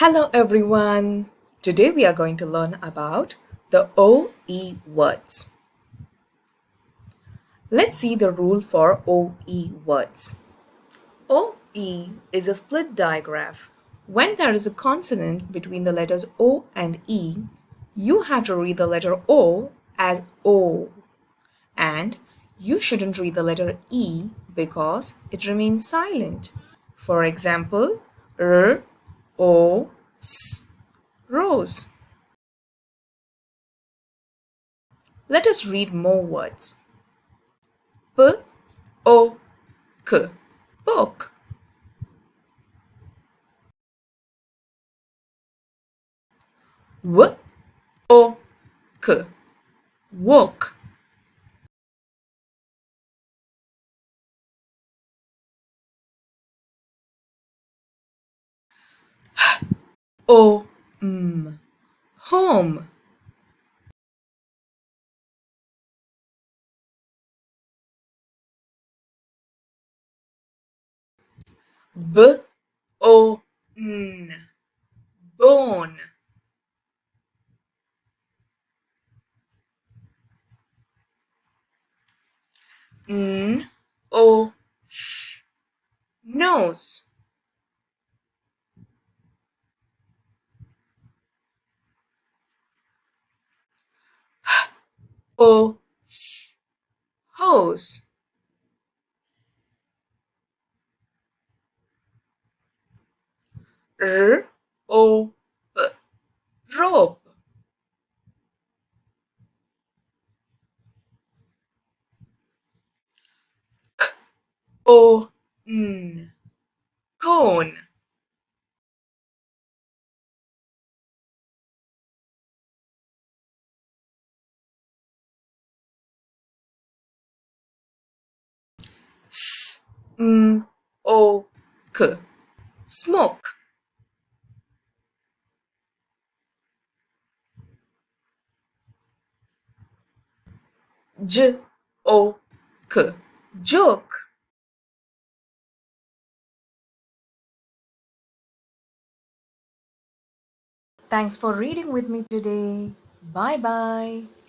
Hello everyone. Today we are going to learn about the OE words. Let's see the rule for OE words. OE is a split digraph. When there is a consonant between the letters O and E, you have to read the letter O as O, and you shouldn't read the letter E because it remains silent. For example, R, O, S, rose. Let us read more words. P, O, K, book. W, O, K, walk. O, home. B, O, N, bone. N, O, S, nose. O, S, hose. R, O, P, rope. O, N, cone. S, O, K, smoke. J, O, K, joke. Thanks for reading with me today. Bye bye.